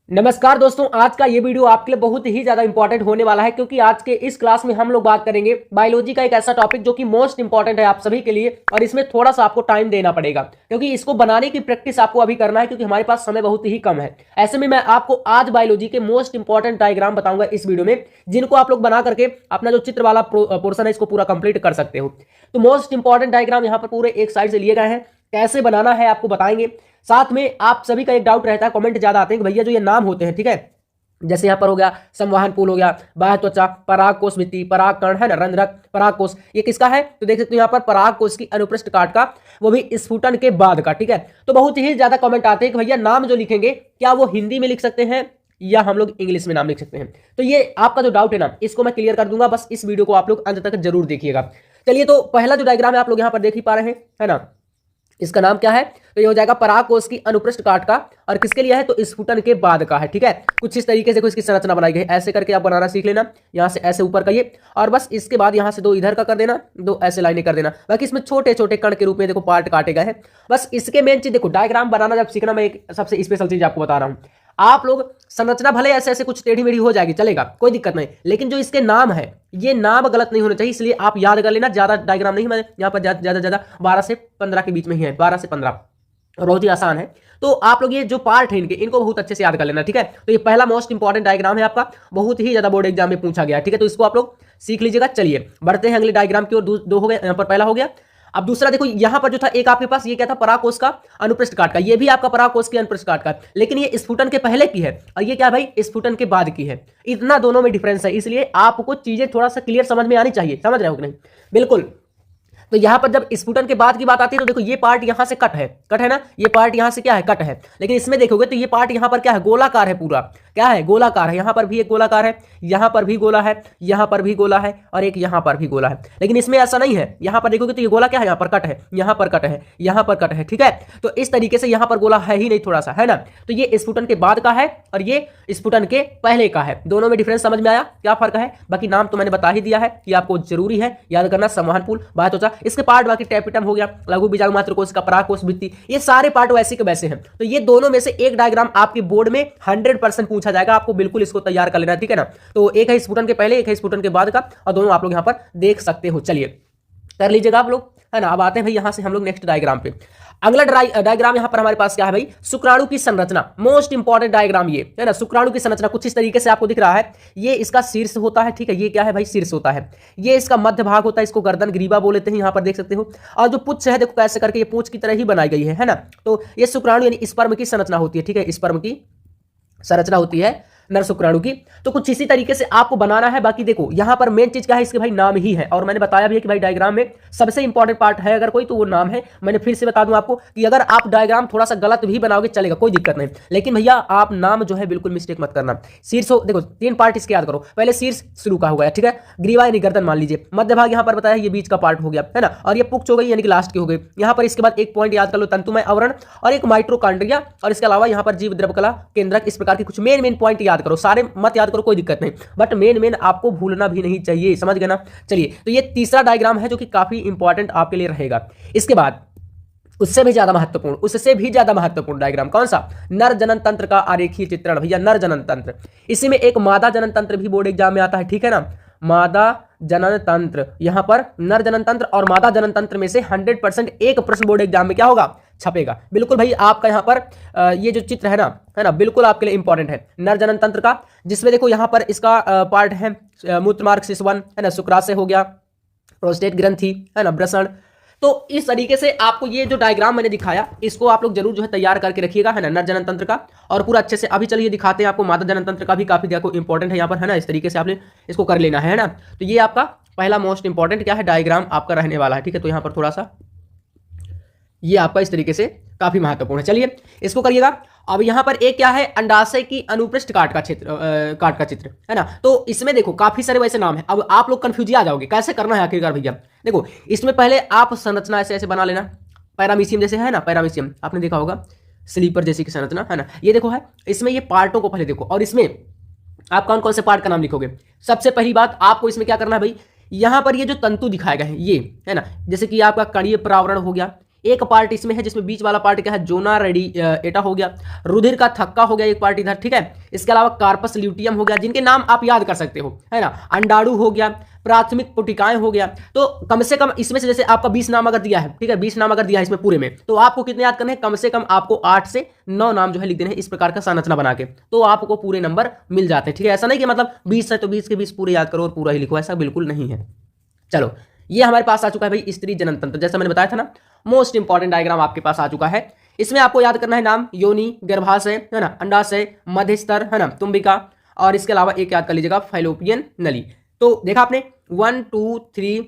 नमस्कार दोस्तों, आज का ये वीडियो आपके लिए बहुत ही ज्यादा इंपॉर्टेंट होने वाला है क्योंकि आज के इस क्लास में हम लोग बात करेंगे बायोलॉजी का एक ऐसा टॉपिक जो कि मोस्ट इंपॉर्टेंट है आप सभी के लिए। और इसमें थोड़ा सा आपको टाइम देना पड़ेगा क्योंकि इसको बनाने की प्रैक्टिस आपको अभी करना है क्योंकि हमारे पास समय बहुत ही कम है। ऐसे में मैं आपको आज बायोलॉजी के मोस्ट इंपॉर्टेंट डायग्राम बताऊंगा इस वीडियो में, जिनको आप लोग बना करके अपना जो चित्र वाला पोर्सन है इसको पूरा कंप्लीट कर सकते हो। तो मोस्ट इंपॉर्टेंट डायग्राम यहाँ पर पूरे एक साइड से लिए गए हैं, कैसे बनाना है आपको बताएंगे। साथ में आप सभी का एक डाउट रहता है, कमेंट ज्यादा आते हैं कि भैया जो ये नाम होते हैं, ठीक है, जैसे यहाँ पर हो गया संवहन पुल, हो गया बाह्य त्वचा, पराग कोश भित्ति, पराग कण है ना, रंध्रक, पराग कोश, ये किसका है? तो देख सकते हो यहाँ पर पराग कोश की अनुपृष्ठ काट का, वो भी स्फुटन के बाद का। ठीक है, तो बहुत ही ज्यादा कमेंट आते हैं कि भैया नाम जो लिखेंगे क्या वो हिंदी में लिख सकते हैं या हम लोग इंग्लिश में नाम लिख सकते हैं। तो ये आपका जो डाउट है ना, इसको मैं क्लियर कर दूंगा, बस इस वीडियो को आप लोग अंत तक जरूर देखिएगा। चलिए, तो पहला जो डायग्राम है आप लोग यहाँ पर देख ही पा रहे हैं, है ना, इसका नाम क्या है? तो ये हो जाएगा पराग कोश की अनुपृष्ठ काट का, और किसके लिए है? तो स्फुटन के बाद का है। ठीक है, कुछ इस तरीके से इसकी संरचना बनाई गई है, ऐसे करके आप बनाना सीख लेना। यहाँ से ऐसे ऊपर करिए और बस इसके बाद यहाँ से दो इधर का कर देना, दो ऐसे लाइनें कर देना। बाकी इसमें छोटे छोटे कण के रूप में देखो पार्ट काटे गए हैं। बस इसके मेन चीज देखो, डायग्राम बनाना जब सीखना, मैं एक सबसे स्पेशल चीज आपको बता रहा हूँ। आप लोग संरचना भले ऐसे ऐसे कुछ टेढ़ी मेढ़ी हो जाएगी, चलेगा, कोई दिक्कत नहीं, लेकिन जो इसके नाम है ये नाम गलत नहीं होने चाहिए, इसलिए आप याद कर लेना। ज्यादा डायग्राम नहीं, मैं यहाँ पर ज्यादा 12 से 15 के बीच में ही है, 12 से 15, बहुत ही आसान है। तो आप लोग ये जो पार्ट है इनको बहुत अच्छे से याद कर लेना। ठीक है, तो ये पहला मोस्ट इंपॉर्टेंट डायग्राम है आपका, बहुत ही ज्यादा बोर्ड एग्जाम में पूछा गया। ठीक है, तो इसको आप लोग सीख लीजिएगा। चलिए बढ़ते हैं अगले डायग्राम की ओर। दो हो गए, यहाँ पर पहला हो गया। अब दूसरा देखो, यहां पर जो था एक आपके पास, ये क्या था? परागकोश का अनुपृष्ठ काट का, ये भी आपका परागकोश की अनुपृष्ठ काट का, लेकिन ये स्फुटन के पहले की है और ये क्या भाई? स्फुटन के बाद की है। इतना दोनों में डिफरेंस है, इसलिए आपको चीजें थोड़ा सा क्लियर समझ में आनी चाहिए। समझ रहे हो कि नहीं? बिल्कुल। तो यहां पर जब स्फुटन के बाद की बात आती है तो देखो, ये पार्ट यहां से कट है ना, ये पार्ट यहां से क्या है? कट है। लेकिन इसमें देखोगे तो ये पार्ट यहां पर क्या है? गोलाकार है, पूरा क्या है? गोलाकार है। यहां पर भी एक गोलाकार है, यहां पर भी गोला है, यहां पर भी गोला है और एक यहां पर भी गोला है। लेकिन इसमें ऐसा नहीं है, यहां पर देखोगे तो ये गोला क्या है? यहां पर कट है, यहां पर कट है, यहां पर कट है। ठीक है, तो इस तरीके से यहां पर गोला है ही नहीं थोड़ा सा, है ना। तो ये स्फुटन के बाद का है और ये स्फुटन के पहले का है। दोनों में डिफरेंस समझ में आया? क्या फर्क है? बाकी नाम तो मैंने बता ही दिया है कि आपको जरूरी है याद करना। संवहन पुल, बाह्य त्वचा, इसके पार्ट बाकी टैपिटम हो गया, लघु बीजाणु मात्र कोश का, परागकोश भित्ति, ये सारे पार्ट वैसे के वैसे हैं। तो ये दोनों में से एक डायग्राम आपके बोर्ड में 100% पूछा जाएगा, आपको बिल्कुल इसको तैयार कर लेना। ठीक है ना, तो एक है स्फुटन के पहले, एक है स्फुटन के बाद का, और दोनों आप लोग यहां पर देख सकते हो। चलिए कर लीजिएगा आप लोग, है ना। अब आते हैं भाई यहां से हम लोग नेक्स्ट डायग्राम पे। अगला डायग्राम यहां पर हमारे पास क्या है भाई? शुक्राणु की संरचना, मोस्ट इंपॉर्टेंट डायग्राम ये, है ना। शुक्राणु की संरचना कुछ इस तरीके से आपको दिख रहा है। ये इसका शीर्ष होता है, ठीक है, ये क्या है भाई? शीर्ष होता है। ये इसका मध्य भाग होता है, इसको गर्दन ग्रीवा बोल लेते हैं, यहां पर देख सकते हो। और जो पुच्छ है देखो कैसे करके, ये पूंछ की तरह ही बनाई गई है ना। तो ये शुक्राणु यानी स्पर्म की संरचना होती है। ठीक है, स्पर्म की संरचना होती है नर शुक्राणु की। तो कुछ इसी तरीके से आपको बनाना है। बाकी देखो यहां पर मेन चीज क्या है? इसके भाई नाम ही है, और मैंने बताया भी है कि भाई डायग्राम में सबसे इंपॉर्टेंट पार्ट है अगर कोई तो वो नाम है। मैंने फिर से बता दूं आपको कि अगर आप डायग्राम थोड़ा सा गलत भी बनाओगे चलेगा, कोई दिक्कत नहीं, लेकिन भैया आप नाम जो है बिल्कुल मिस्टेक मत करना। शीर्ष देखो, 3 पार्ट इसके याद करो। पहले शीर्ष शुरू का हो गया, ठीक है, ग्रीवा यानी गर्दन मान लीजिए, मध्य भाग यहां पर बताया ये बीच का पार्ट हो गया, है ना, और ये पुक्ष हो गई यानी कि लास्ट की हो गई। यहां पर इसके बाद एक पॉइंट याद कर लो, तंतुमय आवरण और एक माइट्रोकांड्रिया, और इसके अलावा यहां पर जीव द्रवकला केंद्रक। इस प्रकार के कुछ मेन पॉइंट याद करो, सारे मत याद करो, कोई दिक्कत नहीं, बट मेन आपको भूलना भी नहीं चाहिए। समझ गए ना? चलिए, तो ये तीसरा डायग्राम है जो कि काफी इंपॉर्टेंट आपके लिए रहेगा। इसके बाद उससे भी ज्यादा महत्वपूर्ण डायग्राम कौन सा? नर जनन तंत्र का आरेखीय चित्रण। भैया नर जनन तंत्र, इसी में एक मादा जनन तंत्र भी बोर्ड एग्जाम में आता है। ठीक है ना, मादा जनन तंत्र, यहां पर नर जनन तंत्र और मादा जनन तंत्र में से 100% एक प्रश्न बोर्ड एग्जाम में क्या होगा? छपेगा। बिल्कुल भाई, आपका यहां पर ये जो चित्र है ना, बिल्कुल आपके लिए इंपॉर्टेंट है नर जनन तंत्र का, जिसमें देखो यहां पर इसका पार्ट है मूत्रमार्ग शिशवन, है ना, शुक्राशय हो गया, प्रोस्टेट ग्रंथि, है ना, वृषण। तो इस तरीके से आपको ये जो डायग्राम मैंने दिखाया, इसको आप लोग जरूर जो है तैयार करके रखिएगा, है ना, नर जनन तंत्र का, और पूरा अच्छे से। अभी चलिए दिखाते हैं आपको मादा जनन तंत्र का भी, काफी देखो इंपॉर्टेंट है यहाँ पर, है ना। इस तरीके से आपने इसको कर लेना है ना। तो ये आपका पहला मोस्ट इंपॉर्टेंट क्या है? डायग्राम आपका रहने वाला है। ठीक है, तो यहाँ पर थोड़ा सा ये आपका इस तरीके से काफी महत्वपूर्ण है। चलिए इसको करिएगा। अब यहां पर एक क्या है? अंडाशय की अनुपृष्ठ काट का चित्र, है ना। तो इसमें देखो काफी सारे वैसे नाम है। अब आप लोग कंफ्यूज आ जाओगे कैसे करना है आखिरकार भैया। देखो इसमें पहले आप संरचना ऐसे ऐसे बना लेना, पैरामीशियम जैसे है ना, पैरामीशियम आपने देखा होगा, स्लीपर जैसी की संरचना, है ना। ये देखो है, इसमें ये पार्टों को पहले देखो, और इसमें आप कौन कौन से पार्ट का नाम लिखोगे। सबसे पहली बात आपको इसमें क्या करना है भाई? यहां पर ये जो तंतु दिखाए गए हैं ये, है ना, जैसे कि आपका कणीय प्रावरण हो गया, एक पार्ट इसमें है जिसमें बीच वाला पार्ट क्या है, जोना रेडी एटा हो गया, रुधिर का थक्का हो गया एक पार्ट इधर, ठीक है। इसके अलावा कार्पस ल्यूटियम हो गया, जिनके नाम आप याद कर सकते हो, है ना। अंडाणु हो गया, प्राथमिक पुटिकाएं हो गया। तो कम से कम इसमें से जैसे आपका 20 नाम अगर दिया है, ठीक है, 20 नाम अगर दिया है इसमें पूरे में, तो आपको कितने याद करने हैं, कम से कम आपको 8 से 9 नाम जो है लिख देने हैं इस प्रकार का संरचना बना के, तो आपको पूरे नंबर मिल जाते हैं, ठीक है। ऐसा नहीं कि मतलब 20 है तो 20 के 20 पूरे याद करो और पूरा ही लिखो, ऐसा बिल्कुल नहीं है। चलो, ये हमारे पास आ चुका है भाई स्त्री जनन तंत्र, जैसा मैंने बताया था ना, मोस्ट इंपॉर्टेंट डायग्राम आपके पास आ चुका है। इसमें आपको याद करना है नाम, योनि, गर्भाशय, है ना, अंडाशय, मध्यस्तर, है ना, तुम्बिका, और इसके अलावा एक याद कर लीजिएगा फैलोपियन नली। तो देखा आपने 1 2 3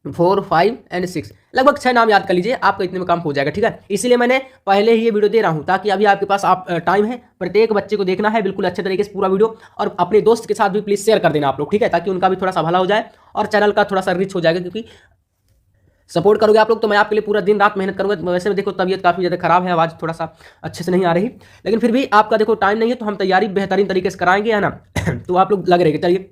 4 5 एंड 6, लगभग 6 नाम याद कर लीजिए, आपका इतने में काम हो जाएगा, ठीक है। इसीलिए मैंने पहले ही ये वीडियो दे रहा हूं, ताकि अभी आपके पास आप टाइम है, प्रत्येक बच्चे को देखना है बिल्कुल अच्छे तरीके से पूरा वीडियो, और अपने दोस्त के साथ भी प्लीज शेयर कर देना आप लोग, ठीक है, ताकि उनका भी थोड़ा सा भला हो जाए और चैनल का थोड़ा सा रिच हो जाएगा, क्योंकि सपोर्ट करोगे आप लोग तो मैं आपके लिए पूरा दिन रात मेहनत करूंगा। वैसे देखो तबीयत काफ़ी ज़्यादा खराब है, आवाज़ थोड़ा सा अच्छे से नहीं आ रही, लेकिन फिर भी आपका देखो टाइम नहीं है तो हम तैयारी बेहतरीन तरीके से कराएंगे, है ना। तो आप लोग लग रहे, चलिए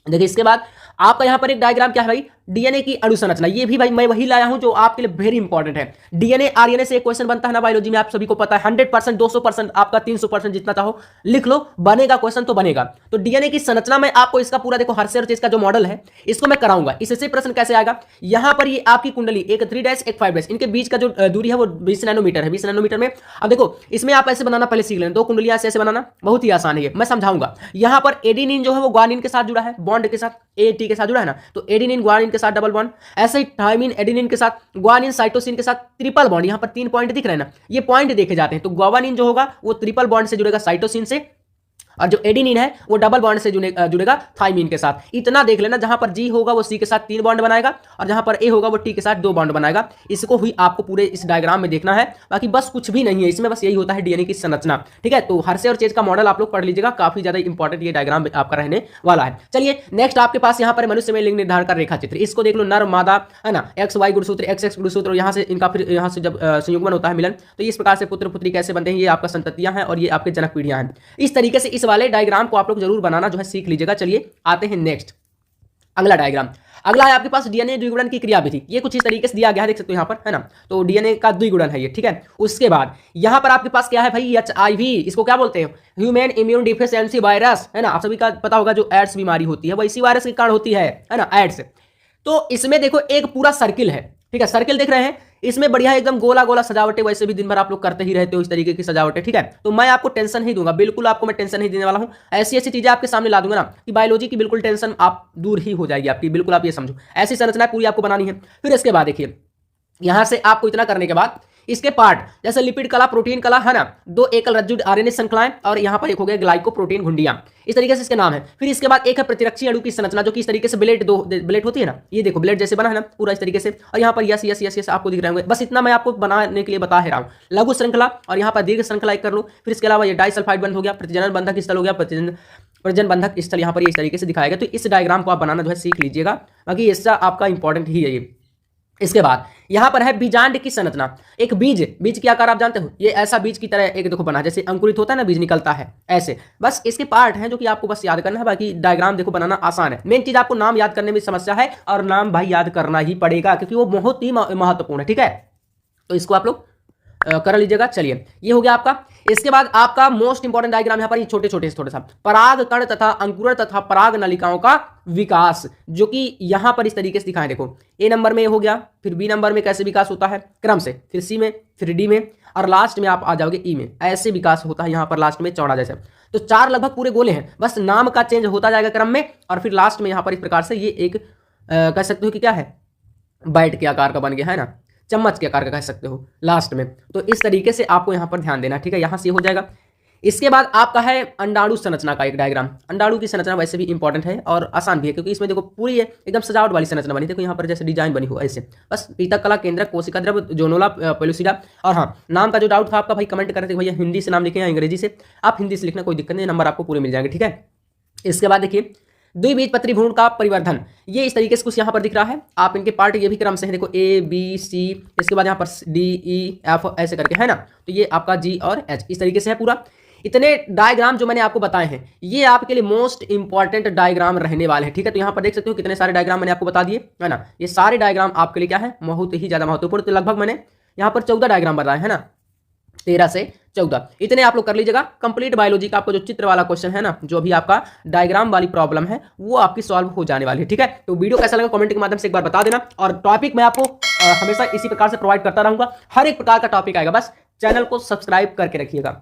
देखिए। इसके बाद आपका यहाँ पर एक डायग्राम क्या है भाई, डीएनए की अणुसंरचना। ये भी भाई मैं वही लाया हूं जो आपके लिए वेरी इंपॉर्टेंट है। डीएनए आरएनए से एक क्वेश्चन बनता है ना बायोलॉजी में, आप सभी को पता है, 100%, 200%, आपका 300% जितना चाहो लिख लो, बनेगा क्वेश्चन तो बनेगा। तो डीएनए की संरचना में आपको इसका पूरा देखो, हर से हर चीज का जो मॉडल है इसको मैं कराऊंगा। इससे प्रश्न कैसे आएगा, यहां पर ये आपकी कुंडली, एक 3' एक 5', इनके बीच का जो दूरी है वो 20 नैनोमीटर है, 20 नैनोमीटर में। अब देखो इसमें आप ऐसे बनाना पहले सीख लें, दो कुंडलियां ऐसे बनाना बहुत ही आसान है, मैं समझाऊंगा। यहां पर एडेनिन जो है वो ग्वानिन के साथ जुड़ा है, बॉन्ड के साथ एटी के साथ जुड़ा है ना, तो एडेनिन ग्वानिन के साथ डबल बॉन्ड, ऐसे ही थायमिन एडेनिन के साथ, ग्वानिन साइटोसिन के साथ ट्रिपल बॉन्ड। यहां पर 3 पॉइंट दिख रहे हैं ना, ये पॉइंट देखे जाते हैं। तो ग्वानिन जो होगा वो ट्रिपल बॉन्ड से जुड़ेगा साइटोसिन से, और जो एडेनिन है वो डबल बॉन्ड से जुड़ेगा थाइमिन के साथ। इतना देख लेना, जहां पर जी होगा वो सी के साथ 3 बॉन्ड बनाएगा, और जहां पर ए होगा वो टी के साथ 2 बॉन्ड बनाएगा। इसको ही आपको पूरे इस डायग्राम में देखना है, बाकी बस कुछ भी नहीं है इसमें, बस यही होता है डीएनए की संरचना, ठीक है। तो हर से और चीज का मॉडल आप लोग पढ़ लीजिएगा, काफी ज्यादा इंपॉर्टेंट ये डायग्राम आपका रहने वाला है। चलिए नेक्स्ट आपके पास यहाँ पर मनुष्य में लिंग निर्धारण का रेखा चित्र, इसको देख लो, नर मादा, है ना, एक्स वाई गुणसूत्र, एक्स एक्स गुणसूत्र, यहाँ से इनका फिर यहाँ से जब संयुग्मन होता है, मिलन, तो इस प्रकार से पुत्र पुत्री कैसे बनते हैं, ये आपका संततियां हैं और ये आपके जनक पीढ़ियां हैं। इस तरीके से इस वाले डायग्राम को आप लोग जरूर बनाना जो है सीख लीजिएगा। चलिए आते हैं नेक्स्ट, अगला डायग्राम। अगला है आपके पास डीएनए द्विगुणन की क्रियाविधि। ये कुछ इस तरीके से दिया गया है, देख सकते हो यहाँ पर, है ना। तो डीएनए का द्विगुणन है ये, ठीक है। उसके बाद यहाँ पर आपके पास क्या है भाई, एचआईवी, इसको क्या बोलते हैं, ह्यूमन इम्यून डिफिशियंसी वायरस, है ना। आप सभी का पता होगा जो एड्स बीमारी होती है वो इसी वायरस के कारण होती है ना, एड्स। तो इसमें देखो एक पूरा सर्किल है, ठीक है, सर्किल देख रहे हैं, इसमें बढ़िया एकदम गोला गोला सजावटें, वैसे भी दिन भर आप लोग करते ही रहते हो इस तरीके की सजावटें, ठीक है। तो मैं आपको टेंशन ही दूंगा, बिल्कुल आपको मैं टेंशन नहीं देने वाला हूं, ऐसी ऐसी चीजें आपके सामने ला दूंगा ना कि बायोलॉजी की बिल्कुल टेंशन आप दूर ही हो जाएगी आपकी, बिल्कुल आप ये समझो, ऐसी संरचना पूरी आपको बनानी है। फिर इसके बाद देखिए, यहां से आपको इतना करने के बाद इसके पार्ट जैसे लिपिड कला, प्रोटीन कला, है ना, 2 एकल रज्जु आरएनए श्रृंखलाएं, और यहां पर एक हो गया ग्लाइकोप्रोटीन घुंडियां, इस तरीके से इसके नाम है। फिर इसके बाद एक है प्रतिरक्षी अणु की संरचना, जो कि इस तरीके से ब्लेड, 2 ब्लेड होती है ना, ये देखो ब्लेड जैसे बना है ना पूरा इस तरीके से, और यहाँ पर यस यस यस यस आपको दिख रहे होंगे। बस इतना मैं आपको बनाने के लिए बता रहा हूँ। लघु श्रृंखला, और यहाँ पर दीर्घ श्रृंखला एक कर लो। फिर इसके अलावा ये डाइसल्फाइड बंध हो गया, प्रतिजनन बंधक स्थल हो गया, प्रजनन बंधक स्थल यहाँ पर इस तरीके से दिखाएगा। तो इस डायग्राम को आप बनाना जो है सीख लीजिएगा, बाकी इसका आपका इंपॉर्टेंट ही है ये। इसके बाद यहां पर है बीजांड की संरचना। एक बीज के आकार आप जानते हो, ये ऐसा बीज की तरह एक देखो बना, जैसे अंकुरित होता है ना, बीज निकलता है ऐसे। बस इसके पार्ट हैं जो कि आपको बस याद करना है, बाकी डायग्राम देखो बनाना आसान है। मेन चीज आपको नाम याद करने में समस्या है, और नाम भाई याद करना ही पड़ेगा क्योंकि वो बहुत ही महत्वपूर्ण है, ठीक है। तो इसको आप लोग कर लीजिएगा। चलिए ये हो गया आपका। इसके बाद आपका मोस्ट इंपॉर्टेंट डायग्राम यहां पर ये छोटे छोटे थोड़ा सा पराग कण तथा अंकुरण तथा पराग नलिकाओं का विकास, जो कि यहां पर इस तरीके से दिखाएं। देखो ए नंबर में हो गया, फिर बी नंबर में कैसे विकास होता है क्रम से, फिर सी में, फिर डी में, और लास्ट में आप आ जाओगे ई में। ऐसे विकास होता है यहां पर लास्ट में चौड़ा जैसे। तो 4 लगभग पूरे गोले हैं, बस नाम का चेंज होता जाएगा क्रम में, और फिर लास्ट में यहां पर इस प्रकार से ये एक कह सकते हो कि क्या है, बैट के आकार का बन गया, है ना, चम्मच के आकार का कह सकते हो लास्ट में। तो इस तरीके से आपको यहां पर ध्यान देना, ठीक है, यहां से हो जाएगा। इसके बाद आपका है अंडाणु संरचना का एक डायग्राम। अंडाणु की संरचना वैसे भी इंपॉर्टेंट है और आसान भी है, क्योंकि इसमें देखो पूरी है एकदम सजावट वाली संरचना बनी। देखो यहाँ पर जैसे डिजाइन बनी हो ऐसे, बस पीतक कला केंद्रक कोशिका द्रव जोनोला पेलुसिडा। और हाँ, नाम का जो डाउट था आपका भाई कमेंट कर रहे थे भैया हिंदी से नाम लिखे या अंग्रेजी से, आप हिंदी से लिखना, कोई दिक्कत नहीं, नंबर आपको पूरे मिल जाएंगे, ठीक है। इसके बाद देखिए द्विबीजपत्री भ्रूण का परिवर्धन, ये इस तरीके से कुछ यहाँ पर दिख रहा है। आप इनके पार्ट ये भी क्रम से है, देखो ए बी सी, इसके बाद यहाँ पर डी ई एफ ऐसे करके, है ना। तो ये आपका जी और एच इस तरीके से है पूरा। इतने डायग्राम जो मैंने आपको बताए हैं ये आपके लिए मोस्ट इंपॉर्टेंट डायग्राम रहने वाले हैं, ठीक है। तो यहाँ पर देख सकते हो कितने सारे डायग्राम मैंने आपको बता दिए, है ना। ये सारे डायग्राम आपके लिए क्या है, बहुत ही ज्यादा महत्वपूर्ण। तो लगभग मैंने यहाँ पर 14 डायग्राम बन रहा है ना, 13 से 14 इतने आप लोग कर लीजिएगा। कंप्लीट बायोलॉजी का आपको जो चित्र वाला क्वेश्चन है ना, जो अभी आपका डायग्राम वाली प्रॉब्लम है, वो आपकी सॉल्व हो जाने वाली है। ठीक है, तो वीडियो कैसा लगा कमेंट के माध्यम से एक बार बता देना। और टॉपिक मैं आपको हमेशा इसी प्रकार से प्रोवाइड करता रहूंगा, हर एक प्रकार का टॉपिक आएगा, बस चैनल को सब्सक्राइब करके रखिएगा।